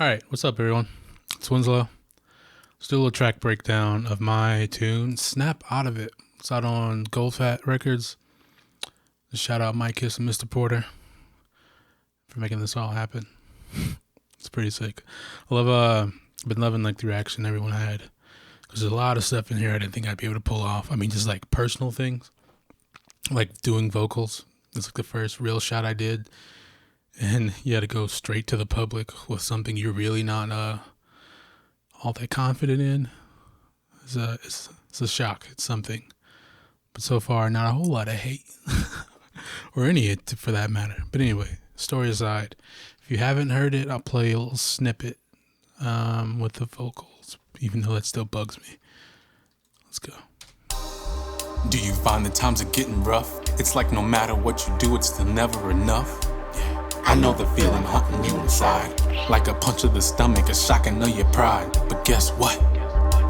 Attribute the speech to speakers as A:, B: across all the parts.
A: All right, what's up, everyone? It's Winslow. Let's do a little track breakdown of my tune, Snap Out of It. It's out on Goldfat Records. Shout out Mike Kiss and Mr. Porter for making this all happen. It's pretty sick. Been loving like the reaction everyone had. Because there's a lot of stuff in here I didn't think I'd be able to pull off. I mean, just like personal things, like doing vocals. It's like the first real shot I did. And you had to go straight to the public with something you're really not all that confident in. It's a shock. It's something. But so far, not a whole lot of hate. Or any hate for that matter. But anyway, story aside, if you haven't heard it, I'll play a little snippet with the vocals, even though that still bugs me. Let's go.
B: Do you find the times are getting rough? It's like no matter what you do, it's still never enough. I know the feeling haunting you inside, like a punch to the stomach, a shock and know your pride. But guess what?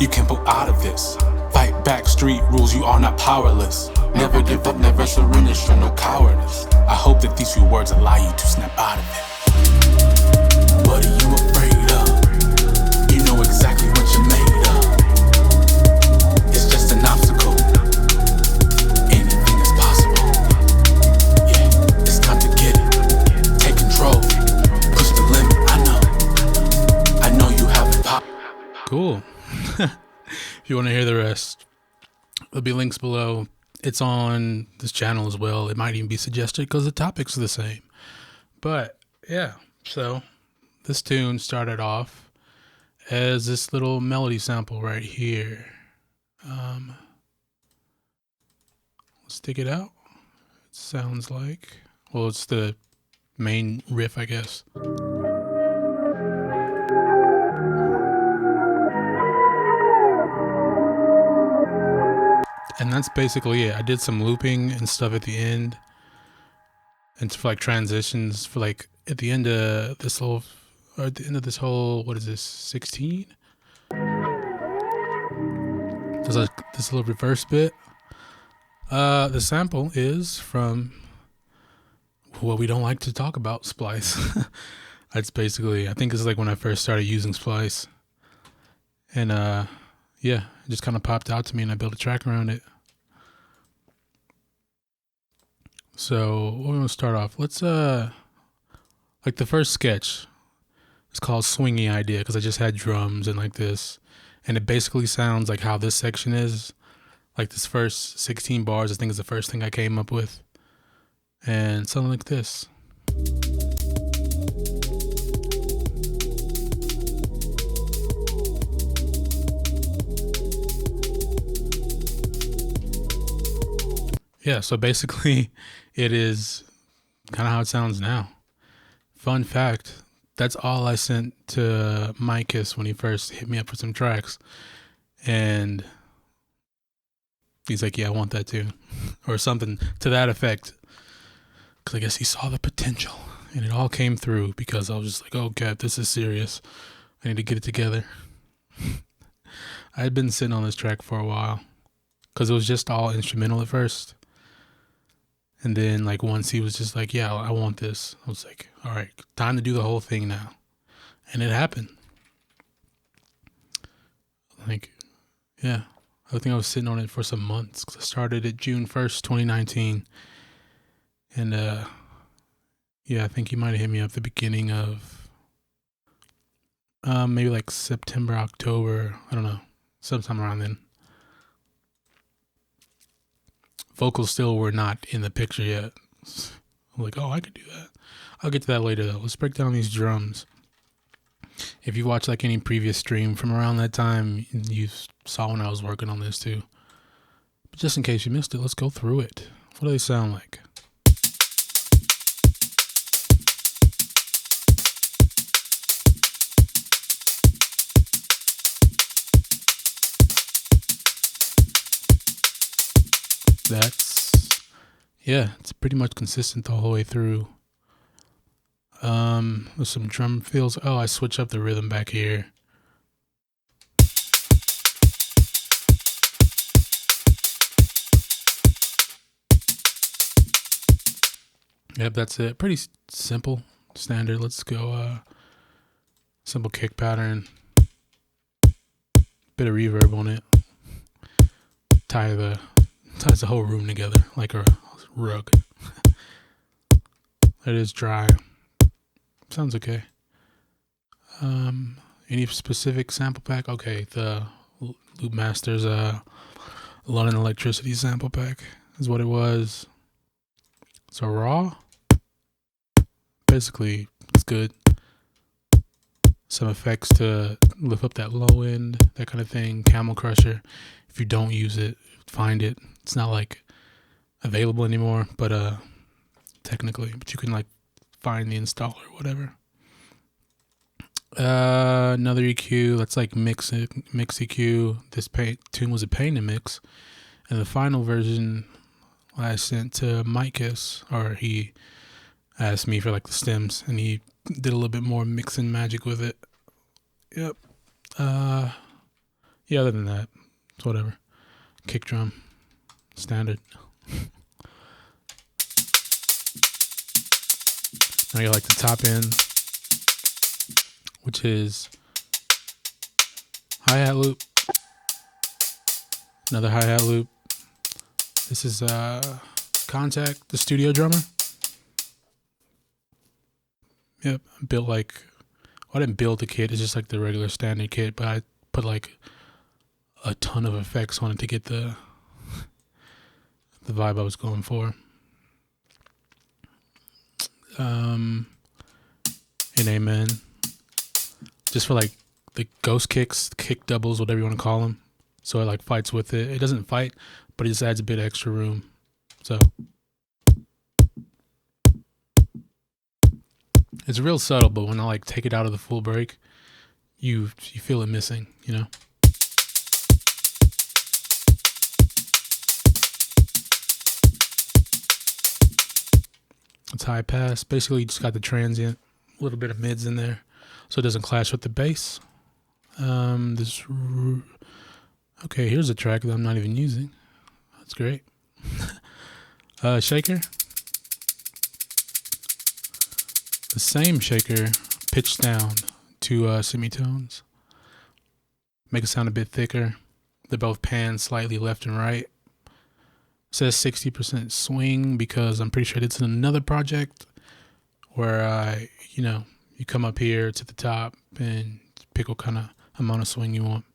B: You can pull out of this. Fight back, street rules, you are not powerless. Never give up, never surrender, show no cowardice. I hope that these few words allow you to snap out of it. What are you afraid of? You know exactly what you're made of. It's just an obstacle. Anything is possible. Yeah, it's time to get it. Take control. Push the limit. I know you have the pop.
A: Cool. If you want to hear the rest, there'll be links below. It's on this channel as well. It might even be suggested because the topics are the same. But yeah, so this tune started off as this little melody sample right here. Let's dig it out. It sounds like, well, it's the main riff, I guess. And that's basically it. I did some looping and stuff at the end. And for like transitions for like at the end of this whole, or at the end of this whole, what is this, 16? There's like this little reverse bit. The sample is from what we don't like to talk about, Splice. That's basically, I think this is like when I first started using Splice. And yeah, it just kind of popped out to me and I built a track around it. So we're going to start off. Let's, like the first sketch is called Swingy Idea because I just had drums and like this. And it basically sounds like how this section is. Like this first 16 bars, I think is the first thing I came up with. And something like this. Yeah, so basically it is kind of how it sounds now. Fun fact, that's all I sent to Micus when he first hit me up for some tracks. And he's like, yeah, I want that too. Or something to that effect. Because I guess he saw the potential. And it all came through because I was just like, oh, God, this is serious. I need to get it together. I had been sitting on this track for a while. Because it was just all instrumental at first. And then, like, once he was just like, yeah, I want this. I was like, all right, time to do the whole thing now. And it happened. Like, yeah. I think I was sitting on it for some months. Because I started it June 1st, 2019. And, yeah, I think he might have hit me up the beginning of maybe like September, October. I don't know. Sometime around then. Vocals still were not in the picture yet. I'm like, oh, I could do that. I'll get to that later, though. Let's break down these drums. If you watch like any previous stream from around that time, you saw when I was working on this too. But just in case you missed it, let's go through it. What do they sound like? It's pretty much consistent the whole way through. With some drum fills. Oh, I switch up the rhythm back here. Yep, that's it. Pretty simple, standard. Let's go Simple kick pattern. Bit of reverb on it. Ties the whole room together like a rug. It is dry. Sounds okay. Any specific sample pack? Okay, the Loop Masters London Electricity sample pack is what it was. So raw, basically, it's good. Some effects to lift up that low end, that kind of thing. Camel Crusher. If you don't use it, find it. It's not like available anymore, but technically, but you can like find the installer or whatever. Another EQ that's like mix EQ. This tune was a pain to mix, and the final version I sent to Mikeus, or he asked me for like the stems, and he did a little bit more mixing magic with it. Yep. Yeah. Other than that, it's whatever. Kick drum, standard. Now you got like the top end, which is hi-hat loop, another hi-hat loop. This is Contact, the studio drummer. Yep, built like, well, I didn't build the kit, it's just like the regular standard kit, but I put like a ton of effects on it to get the vibe I was going for. And Amen. Just for like the ghost kicks, kick doubles, whatever you want to call them. So it like fights with it. It doesn't fight, but it just adds a bit of extra room. So it's real subtle, but when I like take it out of the full break, you feel it missing, you know? It's high pass. Basically, you just got the transient, a little bit of mids in there, so it doesn't clash with the bass. Okay, here's a track that I'm not even using. That's great. Shaker. The same shaker pitched down to semitones. Make it sound a bit thicker. They're both panned slightly left and right. Says 60% swing because I'm pretty sure it's in another project where you come up here to the top and pick what kind of amount of swing you want.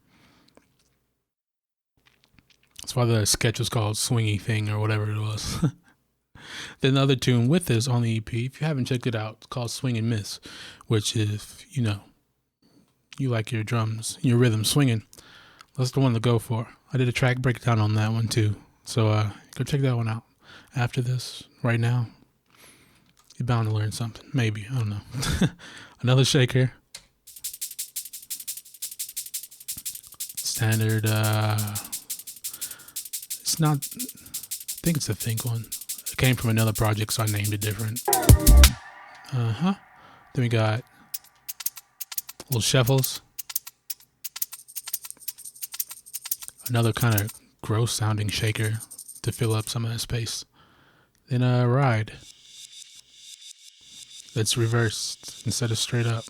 A: That's why the sketch was called Swingy Thing or whatever it was. Then the other tune with this on the EP, if you haven't checked it out, it's called Swing and Miss, which is, you like your drums, your rhythm swinging. That's the one to go for. I did a track breakdown on that one too. So go check that one out after this, right now. You're bound to learn something. Maybe. I don't know. Another shaker. Standard. It's not. I think it's a Think one. It came from another project, so I named it different. Then we got little shuffles. Another kind of gross sounding shaker to fill up some of that space. Then a ride that's reversed instead of straight up.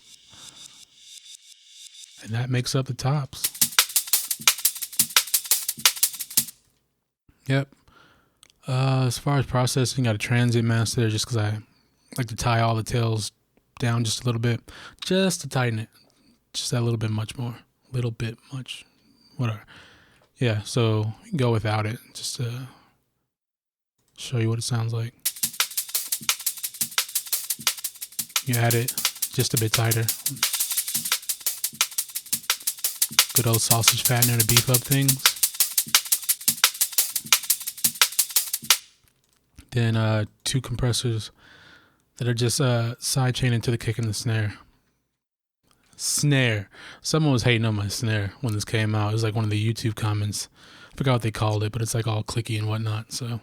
A: And that makes up the tops. Yep. As far as processing, got a transient master just because I like to tie all the tails down just a little bit. Just to tighten it. Just that little bit much more. Little bit much. Whatever. Yeah, so you can go without it, just to show you what it sounds like. You add it just a bit tighter. Good old sausage fattener to beef up things. Then 2 compressors that are just side chaining to the kick and the snare. Snare. Someone was hating on my snare when this came out. It was like one of the YouTube comments. I forgot what they called it, but it's like all clicky and whatnot, so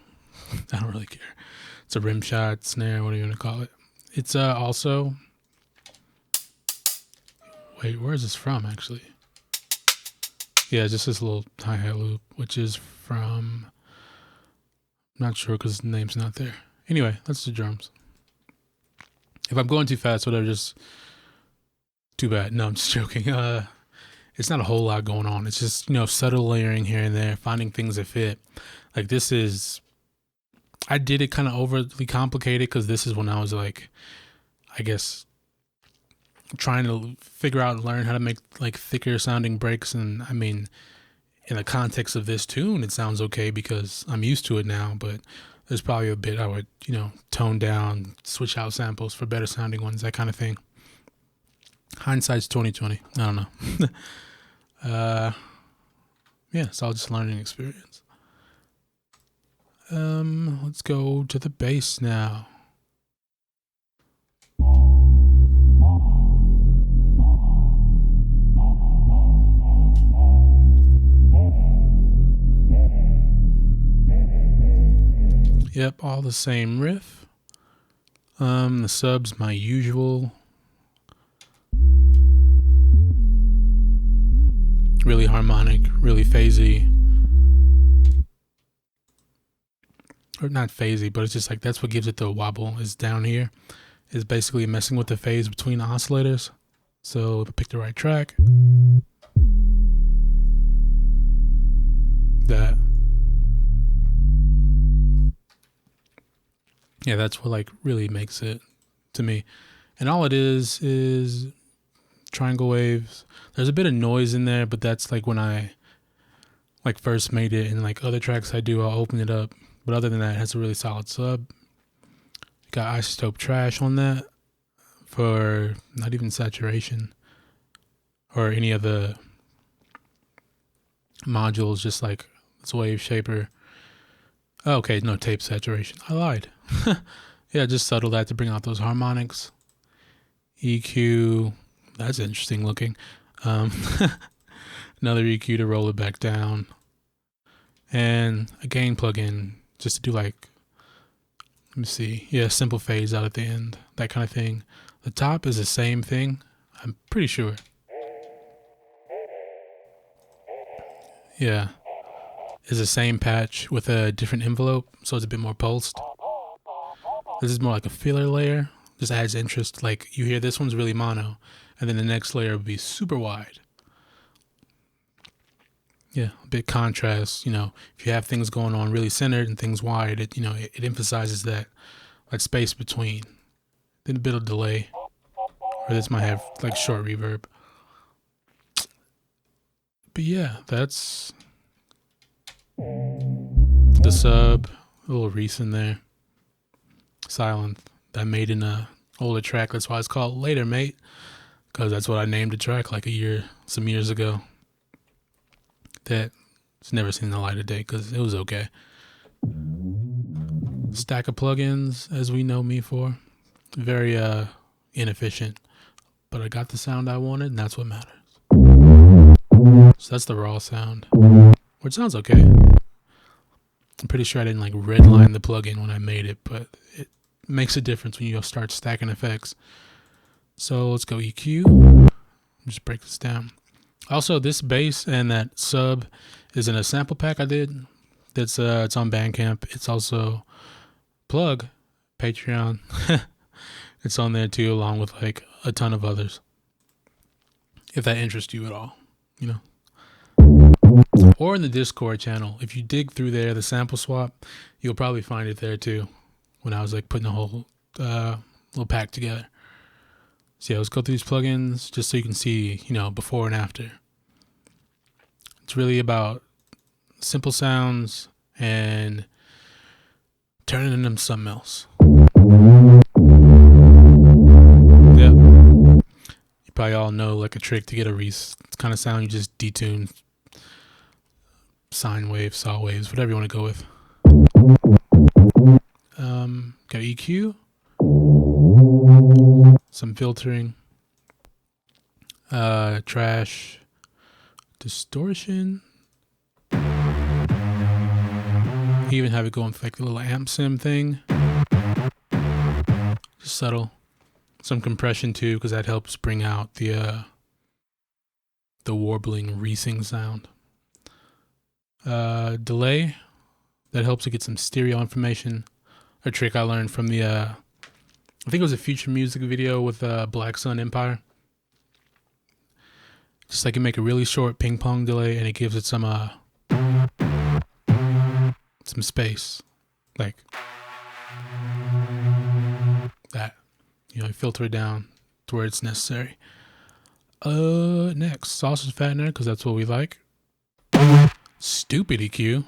A: I don't really care. It's a rim shot, snare, what are you going to call it? It's also... Wait, where is this from, actually? Yeah, just this little hi-hat loop, which is from... I'm not sure because the name's not there. Anyway, that's the drums. If I'm going too fast, whatever, just... Too bad. No, I'm just joking. It's not a whole lot going on. It's just, subtle layering here and there, finding things that fit. Like this is, I did it kind of overly complicated because this is when I was like, I guess, trying to figure out and learn how to make like thicker sounding breaks. And I mean, in the context of this tune, it sounds okay because I'm used to it now, but there's probably a bit I would, tone down, switch out samples for better sounding ones, that kind of thing. Hindsight's 2020. I don't know. Yeah, it's all just learning experience. Let's go to the bass now. Yep, all the same riff. The sub's my usual. Really harmonic, really phasey. Or not phasey, but it's just like that's what gives it the wobble is down here. Is basically messing with the phase between the oscillators. So if I pick the right track. That. Yeah, that's what like really makes it to me. And all it is triangle waves. There's a bit of noise in there, but that's like when I like first made it, and like other tracks I do, I'll open it up. But other than that, it has a really solid sub. Got isotope trash on that for not even saturation or any of the modules, just like this wave shaper. Oh, okay, no tape saturation. I lied. Yeah, just settle that to bring out those harmonics. EQ, that's interesting looking. Another EQ to roll it back down. And a gain plugin just to do like, let me see. Yeah, simple phase out at the end, that kind of thing. The top is the same thing, I'm pretty sure. Yeah. Is the same patch with a different envelope, so it's a bit more pulsed. This is more like a filler layer. Just adds interest. Like you hear this one's really mono, and then the next layer would be super wide. Yeah, a bit contrast. If you have things going on really centered and things wide, it emphasizes that space between. Then a bit of delay, or this might have like short reverb. But yeah, that's the sub, a little recent there. Silent. That made in a older track. That's why it's called Later Mate, because that's what I named the track like some years ago. That it's never seen the light of day because it was okay. Stack of plugins, as we know me for. Very inefficient, but I got the sound I wanted, and that's what matters. So that's the raw sound, which sounds okay. I'm pretty sure I didn't like redline the plugin when I made it, but it makes a difference when you start stacking effects. So let's go EQ. Just break this down. Also, this bass and that sub is in a sample pack I did. That's it's on Bandcamp. It's also plug Patreon. It's on there too, along with like a ton of others. If that interests you at all, Or in the Discord channel. If you dig through there, the sample swap, you'll probably find it there too. When I was like putting the whole little pack together. So yeah, let's go through these plugins just so you can see, before and after. It's really about simple sounds and turning them something else. Yep. You probably all know like a trick to get a kind of sound. You just detune sine waves, saw waves, whatever you want to go with. Got EQ, some filtering, trash, distortion. You even have it going for like the little amp sim thing. Just subtle. Some compression too, because that helps bring out the warbling re-sing sound. Delay, that helps to get some stereo information. A trick I learned from I think it was a Future Music video with Black Sun Empire. Just like you make a really short ping pong delay and it gives it some space. Like that. You know, you filter it down to where it's necessary. Next, sausage fattener, because that's what we like. Stupid EQ.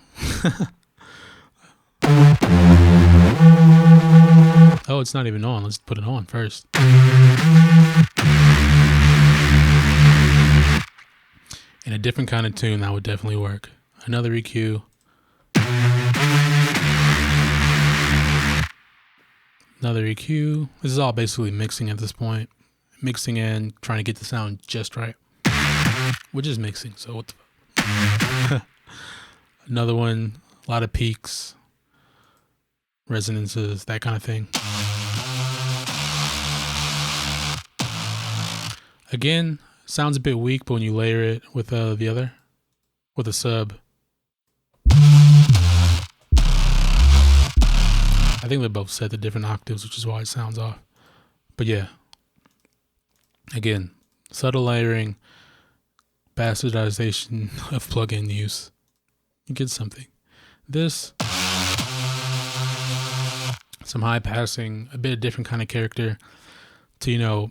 A: Oh, it's not even on. Let's put it on first. In a different kind of tune, that would definitely work. Another EQ. Another EQ. This is all basically mixing at this point. Mixing and trying to get the sound just right. We're just mixing, so what the fuck? Another one. A lot of peaks. Resonances, that kind of thing. Again, sounds a bit weak, but when you layer it with the other, with a sub, I think they're both set to different octaves, which is why it sounds off. But yeah, again, subtle layering, bastardization of plugin use. You get something. This, some high passing, a bit of different kind of character to, you know,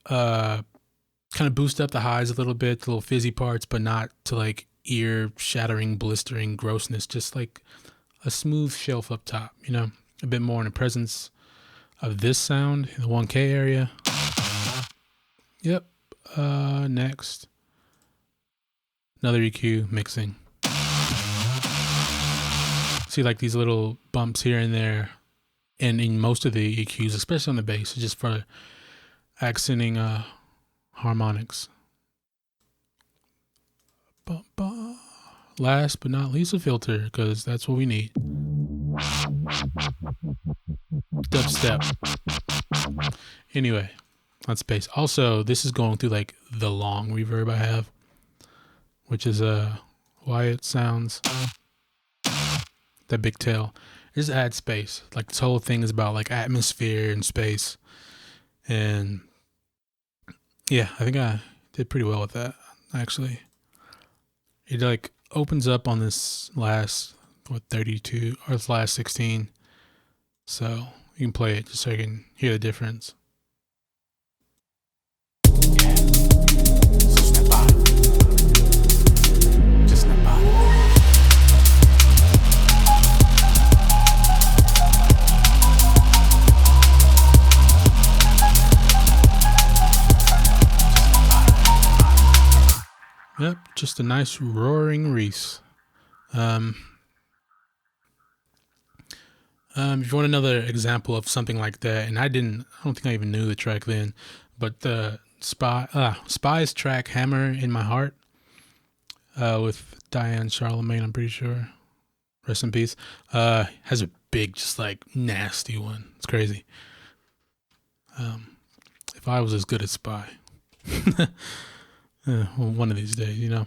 A: kind of boost up the highs a little bit, the little fizzy parts, but not to like ear shattering, blistering grossness. Just like a smooth shelf up top, you know, a bit more in the presence of this sound in the 1K area. Yep. Next, another EQ mixing. See like these little bumps here and there, and in most of the EQs, especially on the bass, just for accenting harmonics. Last but not least, a filter, because that's what we need. Dubstep. Anyway, that's bass. Also, this is going through like the long reverb I have, which is why it sounds that big tail. Just add space. Like this whole thing is about like atmosphere and space, and yeah, I think I did pretty well with that, actually. It like opens up on this last 32 or this last 16, so you can play it just so you can hear the difference.
B: Yeah. So snap out. Just snap out.
A: Yep, just a nice roaring Reese. If you want another example of something like that, and I don't think I even knew the track then, but the Spy's track Hammer in My Heart, with Diane Charlemagne, I'm pretty sure, rest in peace, has a big, just like nasty one. It's crazy. If I was as good as Spy. Well, one of these days, you know.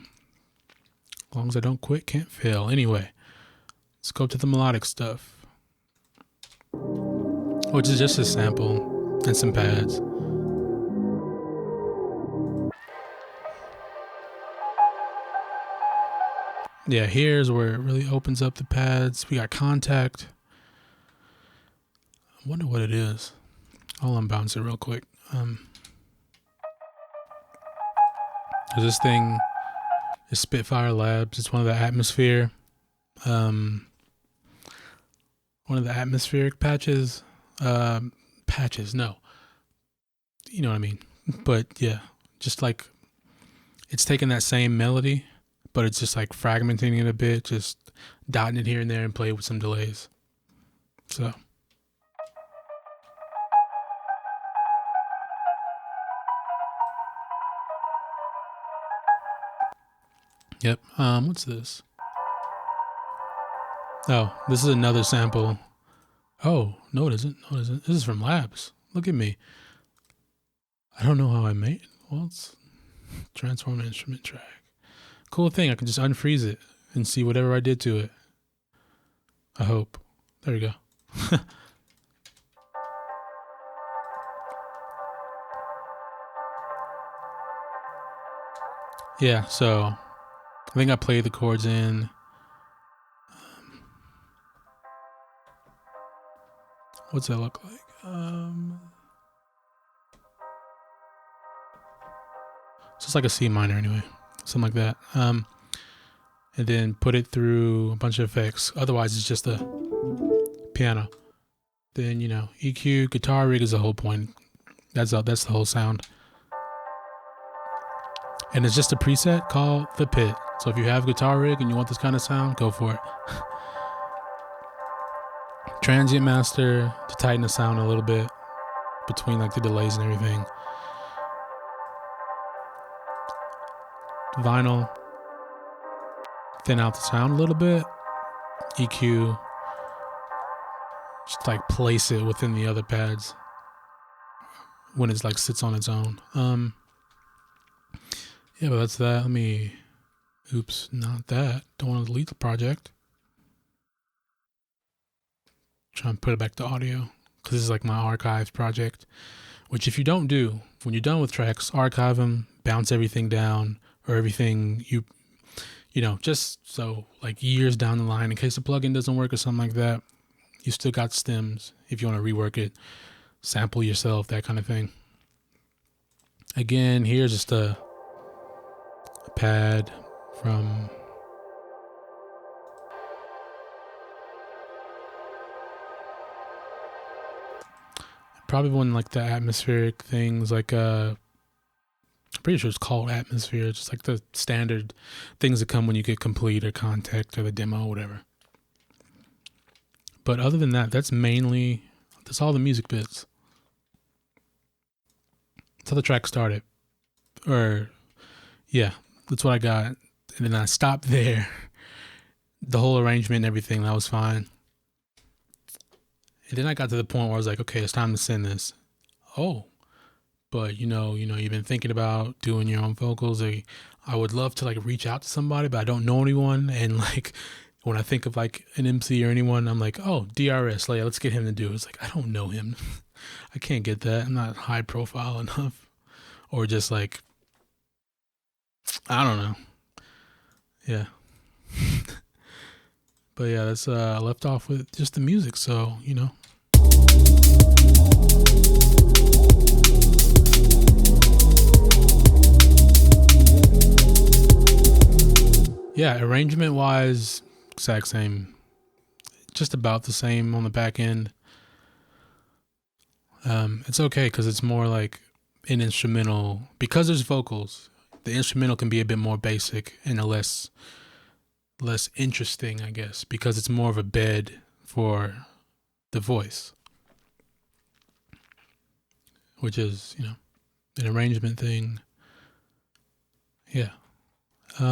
A: As long as I don't quit, can't fail. Anyway, let's go to the melodic stuff, which is just a sample and some pads. Yeah, here's where it really opens up the pads. We got contact. I wonder what it is. I'll unbounce it real quick. This thing is Spitfire Labs. It's one of the atmosphere, one of the atmospheric patches. No, you know what I mean. But yeah, just like it's taking that same melody, but it's just like fragmenting it a bit, just dotting it here and there and play with some delays. So. Yep. What's this? Oh, this is another sample. Oh, no, it isn't. No, it isn't. This is from Labs. Look at me. I don't know how I made it. Well, it's transform an instrument track. Cool thing. I can just unfreeze it and see whatever I did to it. I hope. There we go. Yeah, so I think I played the chords in. What's that look like? So it's like a C minor anyway, something like that. And then put it through a bunch of effects. Otherwise, it's just a piano. Then EQ, guitar rig is the whole point. That's the whole sound. And it's just a preset called the Pit. So if you have guitar rig and you want this kind of sound, go for it. Transient master to tighten the sound a little bit between like the delays and everything. Vinyl, thin out the sound a little bit. EQ, just like place it within the other pads when it's like sits on its own. Yeah, but that's that. Oops, not that. Don't want to delete the project. Try and put it back to audio because this is like my archive project, which if you don't do, when you're done with tracks, archive them, bounce everything down or everything just so like years down the line, in case the plugin doesn't work or something like that, you still got stems if you want to rework it, sample yourself, that kind of thing. Again, here's just a pad from probably one like the atmospheric things, like I'm pretty sure it's called Atmosphere, just like the standard things that come when you get Complete or Contact or the demo or whatever. But other than that, that's all the music bits. That's how the track started. Or yeah, that's what I got. And then I stopped there. The whole arrangement and everything, that was fine. And then I got to the point where I was like, okay, it's time to send this. Oh, but you've been thinking about doing your own vocals. I would love to like reach out to somebody, but I don't know anyone. And like when I think of like an MC or anyone, I'm like, oh, DRS, like let's get him to do it. It's like, I don't know him. I can't get that. I'm not high profile enough. Or just like, I don't know. Yeah. But yeah, that's I left off with just the music, so yeah, arrangement wise, exact same, just about the same on the back end. It's okay because it's more like an instrumental, because there's vocals. The instrumental can be a bit more basic and a less interesting, I guess, because it's more of a bed for the voice, which is an arrangement thing. Yeah.